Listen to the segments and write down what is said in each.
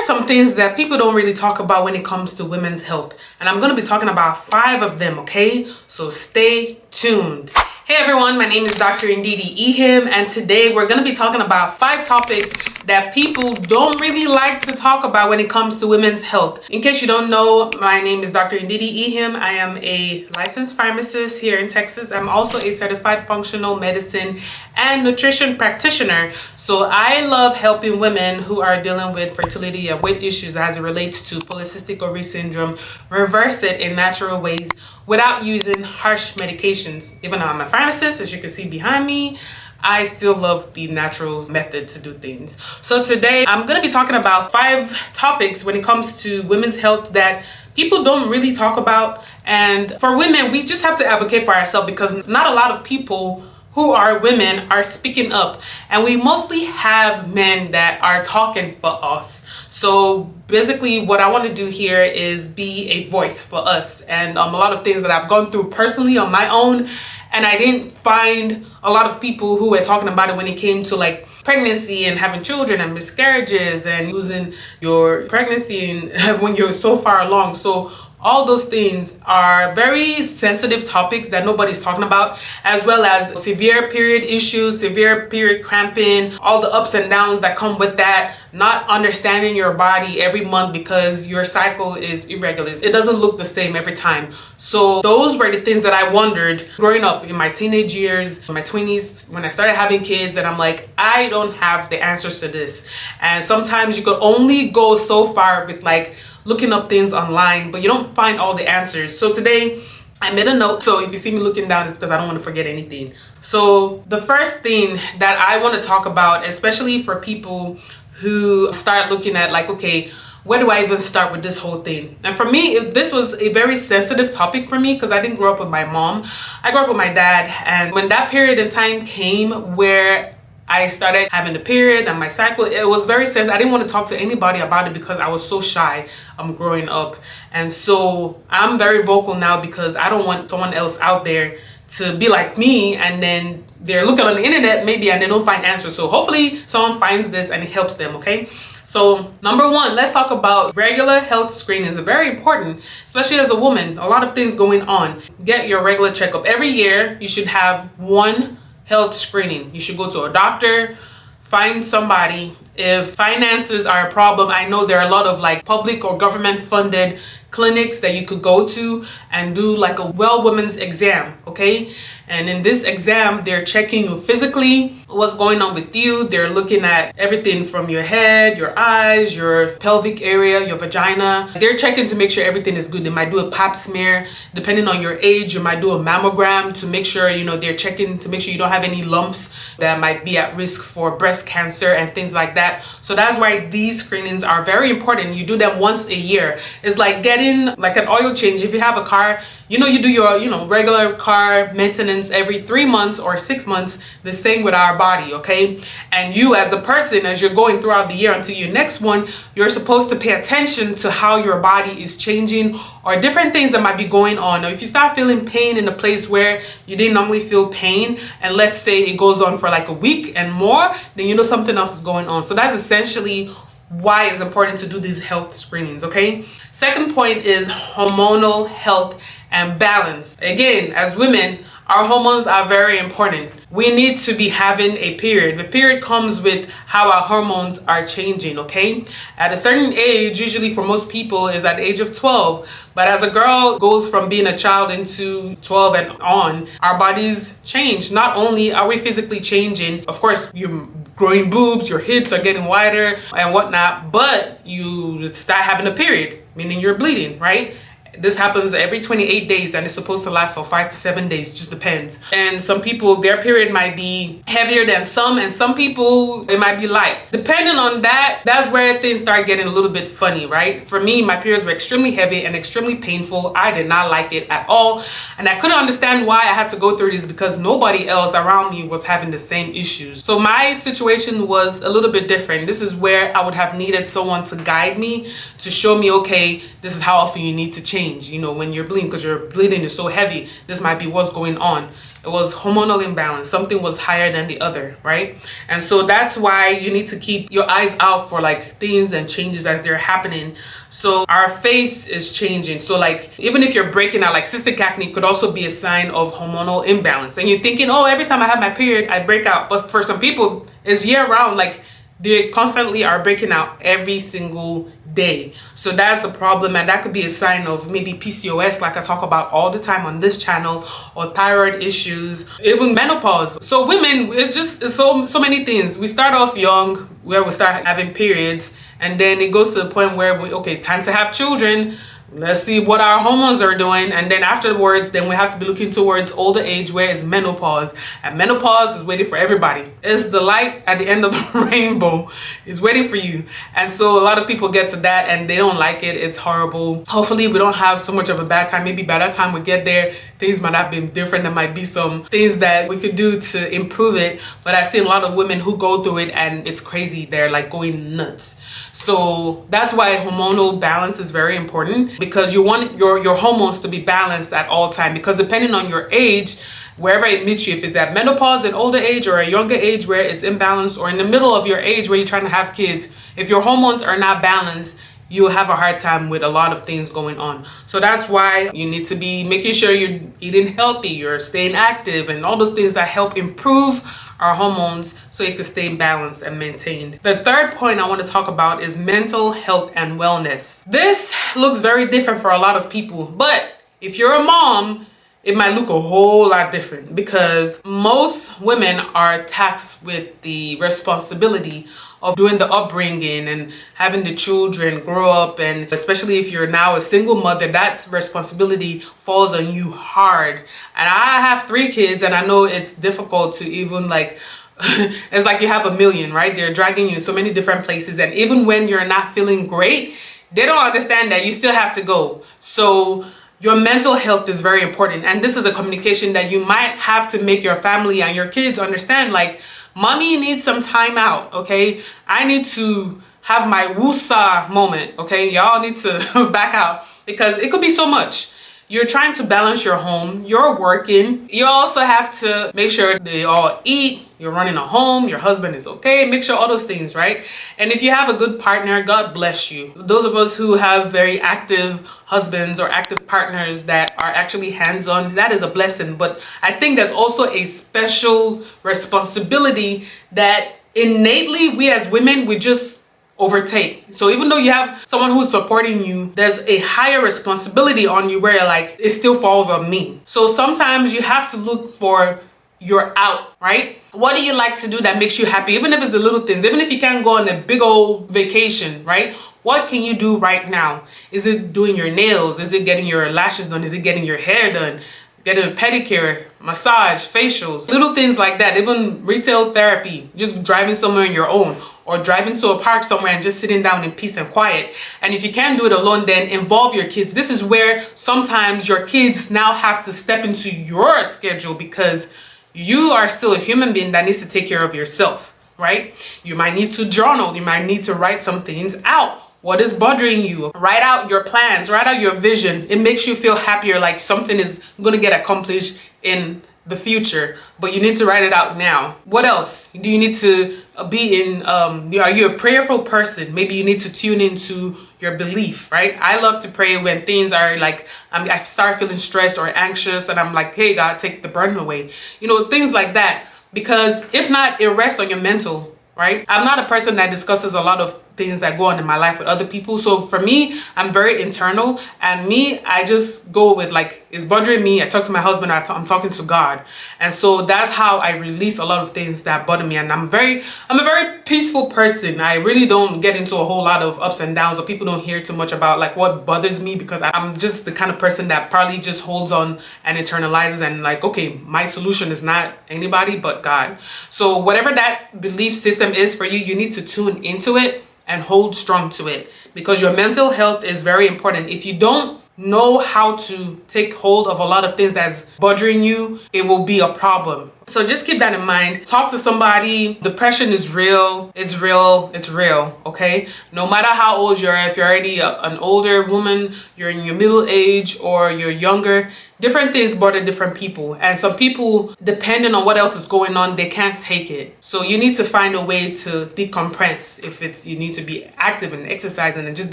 some things that people don't really talk about when it comes to women's health, and I'm going to be talking about 5 of them, okay? So stay tuned. Hey everyone, my name is Dr. Ndidi Ehim, and today we're going to be talking about 5 topics that people don't really like to talk about when it comes to women's health. In case you don't know, my name is Dr. Ndidi Ehim. I am a licensed pharmacist here in Texas. I'm also a certified functional medicine and nutrition practitioner. So I love helping women who are dealing with fertility and weight issues as it relates to polycystic ovary syndrome, reverse it in natural ways without using harsh medications. Even though I'm a pharmacist, as you can see behind me, I still love the natural method to do things. So today I'm going to be talking about 5 topics when it comes to women's health that people don't really talk about. And for women, we just have to advocate for ourselves because not a lot of people who are women are speaking up, and we mostly have men that are talking for us. So basically what I want to do here is be a voice for us, and a lot of things that I've gone through personally on my own, and I didn't find a lot of people who were talking about it when it came to like pregnancy and having children and miscarriages and losing your pregnancy and when you're so far along. So all those things are very sensitive topics that nobody's talking about, as well as severe period issues, severe period cramping, all the ups and downs that come with that, not understanding your body every month because your cycle is irregular. It doesn't look the same every time. So those were the things that I wondered growing up in my teenage years, in my 20s, when I started having kids, and I'm like, I don't have the answers to this. And sometimes you could only go so far with like looking up things online, but you don't find all the answers. So today I made a note, so if you see me looking down, it's because I don't want to forget anything. So the first thing that I want to talk about, especially for people who start looking at like, okay, where do I even start with this whole thing? And for me, this was a very sensitive topic for me because I didn't grow up with my mom. I grew up with my dad, and when that period in time came where I started having the period and my cycle, it was very sensitive. I didn't want to talk to anybody about it because I was so shy growing up. And so I'm very vocal now because I don't want someone else out there to be like me and then they're looking on the internet maybe and they don't find answers. So hopefully someone finds this and it helps them, okay? So number 1, let's talk about regular health screenings. They're very important, especially as a woman. A lot of things going on. Get your regular checkup. Every year you should have one health screening. You should go to a doctor, find somebody. If finances are a problem, I know there are a lot of like public or government funded clinics that you could go to and do like a well women's exam, okay? And in this exam, they're checking you physically, what's going on with you. They're looking at everything from your head, your eyes, your pelvic area, your vagina. They're checking to make sure everything is good. They might do a pap smear. Depending on your age, you might do a mammogram to make sure, you know, they're checking to make sure you don't have any lumps that might be at risk for breast cancer and things like that. So that's why these screenings are very important. You do them once a year. It's like getting like an oil change. If you have a car, you know, you do your, regular car maintenance every 3 months or 6 months, the same with our body, okay? And you as a person, as you're going throughout the year until your next one, you're supposed to pay attention to how your body is changing or different things that might be going on. Now, if you start feeling pain in a place where you didn't normally feel pain, and let's say it goes on for like a week and more, then you know something else is going on. So that's essentially why it's important to do these health screenings, okay? Second point is hormonal health and balance. Again, as women, our hormones are very important. We need to be having a period. The period comes with how our hormones are changing, okay? At a certain age, usually for most people, is at the age of 12. But as a girl goes from being a child into 12 and on, our bodies change. Not only are we physically changing, of course, you're growing boobs, your hips are getting wider and whatnot, but you start having a period, meaning you're bleeding, right? This happens every 28 days and it's supposed to last for 5 to 7 days, just depends. And some people, their period might be heavier than some, and some people, it might be light. Depending on that, that's where things start getting a little bit funny, right? For me, my periods were extremely heavy and extremely painful. I did not like it at all. And I couldn't understand why I had to go through this because nobody else around me was having the same issues. So my situation was a little bit different. This is where I would have needed someone to guide me, to show me, okay, this is how often you need to change. change, you know, when you're bleeding, because your bleeding is so heavy. This might be what's going on. It was hormonal imbalance. Something was higher than the other, right? And so that's why you need to keep your eyes out for like things and changes as they're happening. So our face is changing. So like, even if you're breaking out, like cystic acne could also be a sign of hormonal imbalance. And you're thinking, oh, every time I have my period, I break out. But for some people, it's year round. Like, they constantly are breaking out every single day. So that's a problem, and that could be a sign of maybe PCOS, like I talk about all the time on this channel, or thyroid issues, even menopause. So women, it's so many things. We start off young, where we start having periods, and then it goes to the point where okay, time to have children. Let's see what our hormones are doing, and then afterwards, then we have to be looking towards older age, where it's menopause. And menopause is waiting for everybody. It's the light at the end of the rainbow. It's waiting for you. And so a lot of people get to that and they don't like it. It's horrible. Hopefully we don't have so much of a bad time. Maybe by that time we get there, things might have been different. There might be some things that we could do to improve it. But I've seen a lot of women who go through it and it's crazy. They're like going nuts. So that's why hormonal balance is very important, because you want your hormones to be balanced at all time, because depending on your age, wherever it meets you, if it's at menopause, an older age, or a younger age where it's imbalanced, or in the middle of your age where you're trying to have kids, if your hormones are not balanced, you'll have a hard time with a lot of things going on. So that's why you need to be making sure you're eating healthy, you're staying active, and all those things that help improve our hormones so it can stay balanced and maintained. The third point I want to talk about is mental health and wellness. This looks very different for a lot of people, but if you're a mom, it might look a whole lot different, because most women are tasked with the responsibility of doing the upbringing and having the children grow up, and especially if you're now a single mother, that responsibility falls on you hard. And I have 3 kids, and I know it's difficult to even like it's like you have a million, right? They're dragging you so many different places, and even when you're not feeling great, they don't understand that you still have to go. So your mental health is very important, and this is a communication that you might have to make your family and your kids understand. Like, mommy needs some time out, okay? I need to have my woosah moment, okay? Y'all need to back out, because it could be so much. You're trying to balance your home, you're working, you also have to make sure they all eat, you're running a home, your husband is okay, make sure all those things, right? And if you have a good partner, God bless you. Those of us who have very active husbands or active partners that are actually hands-on, that is a blessing. But I think there's also a special responsibility that innately we as women, we just overtake. So even though you have someone who's supporting you, there's a higher responsibility on you where you're like, it still falls on me. So sometimes you have to look for your out, right? What do you like to do that makes you happy? Even if it's the little things, even if you can't go on a big old vacation, right? What can you do right now? Is it doing your nails? Is it getting your lashes done? Is it getting your hair done? Getting a pedicure, massage, facials, little things like that. Even retail therapy, just driving somewhere on your own, or driving to a park somewhere and just sitting down in peace and quiet. And if you can't do it alone, then involve your kids. This is where sometimes your kids now have to step into your schedule, because you are still a human being that needs to take care of yourself, right? You might need to journal. You might need to write some things out. What is bothering you? Write out your plans, write out your vision. It makes you feel happier, like something is going to get accomplished in the future, but you need to write it out now. What else do you need to be in? Are you a prayerful person? Maybe you need to tune into your belief, right? I love to pray when things are like, I start feeling stressed or anxious, and I'm like, hey, God, take the burden away. You know, things like that. Because if not, it rests on your mental, right? I'm not a person that discusses a lot of things that go on in my life with other people. So for me, I'm very internal, and I just go with like, it's bothering me. I talk to my husband, I'm talking to God. And so that's how I release a lot of things that bother me. And I'm a very peaceful person. I really don't get into a whole lot of ups and downs, or people don't hear too much about like what bothers me, because I'm just the kind of person that probably just holds on and internalizes, and like, okay, my solution is not anybody but God. So whatever that belief system is for you, you need to tune into it and hold strong to it, because your mental health is very important. If you don't know how to take hold of a lot of things that's bothering you, it will be a problem. So just keep that in mind. Talk to somebody. Depression is real. It's real. It's real. Okay. No matter how old you are, if you're already an older woman, you're in your middle age, or you're younger, different things bother different people. And some people, depending on what else is going on, they can't take it. So you need to find a way to decompress. If it's, you need to be active and exercising and just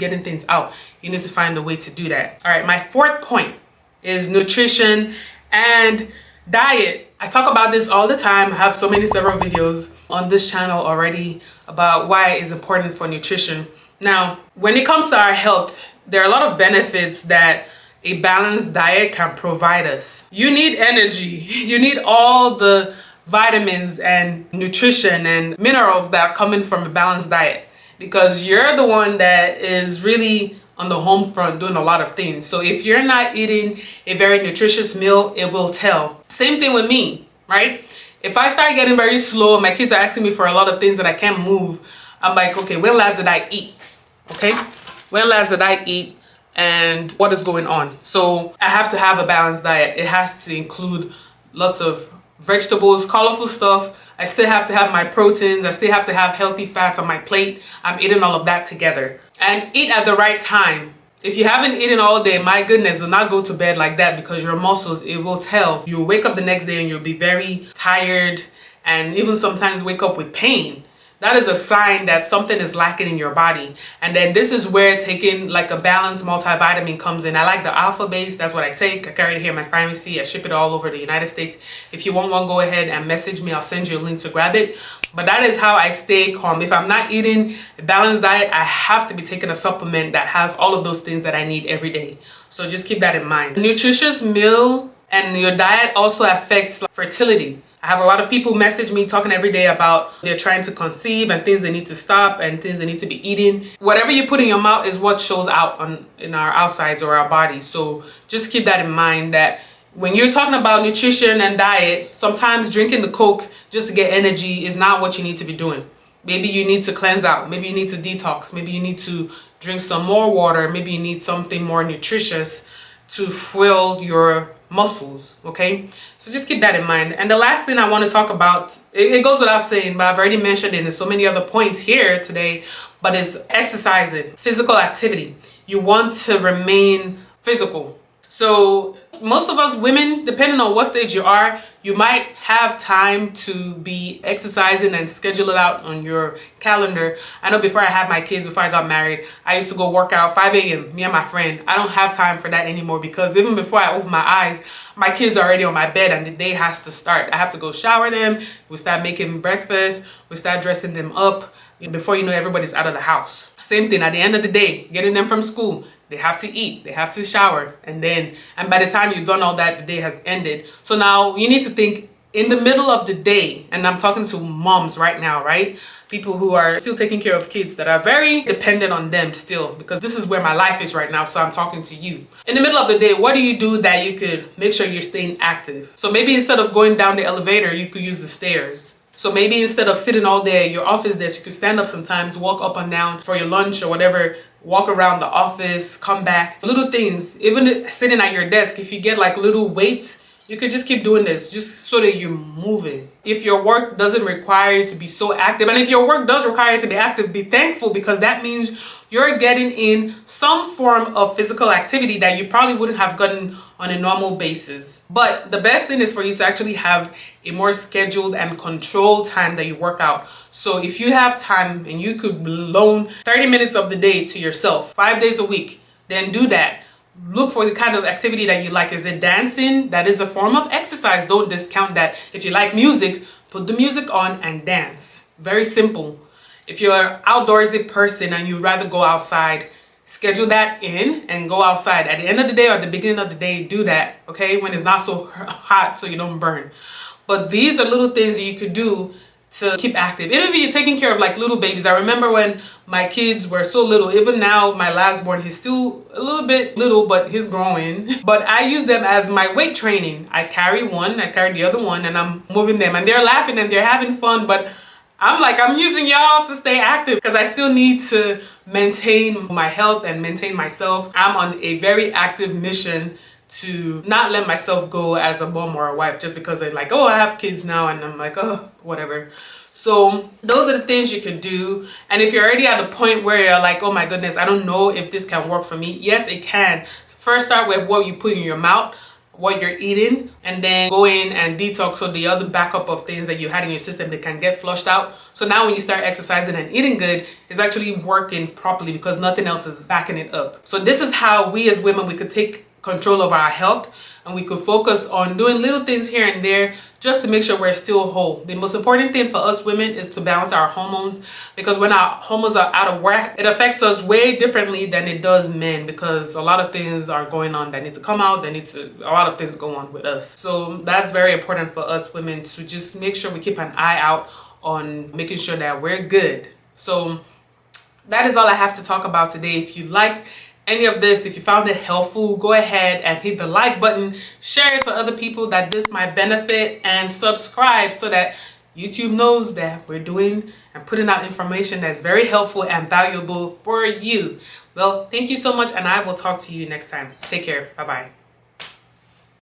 getting things out, you need to find a way to do that. All right. My fourth point is nutrition and diet. I talk about this all the time. I have several videos on this channel already about why it's important for nutrition. Now, when it comes to our health, there are a lot of benefits that a balanced diet can provide us. You need energy. You need all the vitamins and nutrition and minerals that are coming from a balanced diet, because you're the one that is really on the home front doing a lot of things. So if you're not eating a very nutritious meal, it will tell. Same thing with me, right? If I start getting very slow, my kids are asking me for a lot of things that I can't move, I'm like, okay, when last did I eat? Okay, when last did I eat and what is going on? So I have to have a balanced diet. It has to include lots of vegetables, colorful stuff. I still have to have my proteins. I still have to have healthy fats on my plate. I'm eating all of that together. And eat at the right time. If you haven't eaten all day, my goodness, do not go to bed like that, because your muscles, it will tell. You'll wake up the next day and you'll be very tired, and even sometimes wake up with pain. That is a sign that something is lacking in your body. And then this is where taking like a balanced multivitamin comes in. I like the alpha base. That's what I take. I carry it here in my pharmacy. I ship it all over the United States. If you want one, go ahead and message me. I'll send you a link to grab it. But that is how I stay calm. If I'm not eating a balanced diet, I have to be taking a supplement that has all of those things that I need every day. So just keep that in mind. A nutritious meal and your diet also affects fertility. I have a lot of people message me talking every day about they're trying to conceive and things they need to stop and things they need to be eating. Whatever you put in your mouth is what shows out in our outsides or our bodies. So just keep that in mind, that when you're talking about nutrition and diet, sometimes drinking the Coke just to get energy is not what you need to be doing. Maybe you need to cleanse out. Maybe you need to detox. Maybe you need to drink some more water. Maybe you need something more nutritious to fuel your muscles. Okay, so just keep that in mind. And the last thing I want to talk about, it goes without saying, but I've already mentioned it in so many other points here today, but it's exercising, physical activity. You want to remain physical. So most of us women, depending on what stage you are, you might have time to be exercising and schedule it out on your calendar. I know before I had my kids, before I got married, I used to go work out 5 a.m., me and my friend. I don't have time for that anymore, because even before I open my eyes, my kids are already on my bed and the day has to start. I have to go shower them. We start making breakfast. We start dressing them up. Before you know, everybody's out of the house. Same thing at the end of the day, getting them from school. They have to eat, they have to shower, and by the time you've done all that, the day has ended. So now you need to think in the middle of the day, and I'm talking to moms right now, right? People who are still taking care of kids that are very dependent on them still, because this is where my life is right now, so I'm talking to you. In the middle of the day, what do you do that you could make sure you're staying active? So maybe instead of going down the elevator, you could use the stairs. So maybe instead of sitting all day at your office desk, you could stand up sometimes, walk up and down for your lunch or whatever, walk around the office, come back. Little things, even sitting at your desk, if you get like little weights, you could just keep doing this just so that you're moving. If your work doesn't require you to be so active, and if your work does require you to be active, be thankful, because that means you're getting in some form of physical activity that you probably wouldn't have gotten on a normal basis. But the best thing is for you to actually have a more scheduled and controlled time that you work out. So if you have time and you could loan 30 minutes of the day to yourself, 5 days a week, then do that. Look for the kind of activity that you like. Is it dancing? That is a form of exercise. Don't discount that. If you like music, put the music on and dance. Very simple. If you're an outdoorsy person and you'd rather go outside, schedule that in and go outside. At the end of the day or the beginning of the day, do that, okay? When it's not so hot so you don't burn. But these are little things that you could do to keep active. Even if you're taking care of like little babies. I remember when my kids were so little, even now my last born, he's still a little bit little, but he's growing. But I use them as my weight training. I carry one, I carry the other one, and I'm moving them and they're laughing and they're having fun, but I'm using y'all to stay active because I still need to maintain my health and maintain myself. I'm on a very active mission to not let myself go as a mom or a wife just because I'm like, oh, I have kids now, and I'm like, oh, whatever. So those are the things you can do. And if you're already at the point where you're like, oh my goodness, I don't know if this can work for me, yes, it can. First, start with what you put in your mouth, what you're eating, and then go in and detox, so the other backup of things that you had in your system, they can get flushed out. So now when you start exercising and eating good, it's actually working properly because nothing else is backing it up. So this is how we as women, we could take control of our health, and we could focus on doing little things here and there just to make sure we're still whole. The most important thing for us women is to balance our hormones, because when our hormones are out of whack, it affects us way differently than it does men, because a lot of things are going on that need to come out, a lot of things go on with us. So that's very important for us women, to just make sure we keep an eye out on making sure that we're good. So that is all I have to talk about today. If you like any of this, if you found it helpful, go ahead and hit the like button, share it to other people that this might benefit, and subscribe so that YouTube knows that we're doing and putting out information that's very helpful and valuable for you. Well, thank you so much, and I will talk to you next time. Take care. Bye-bye.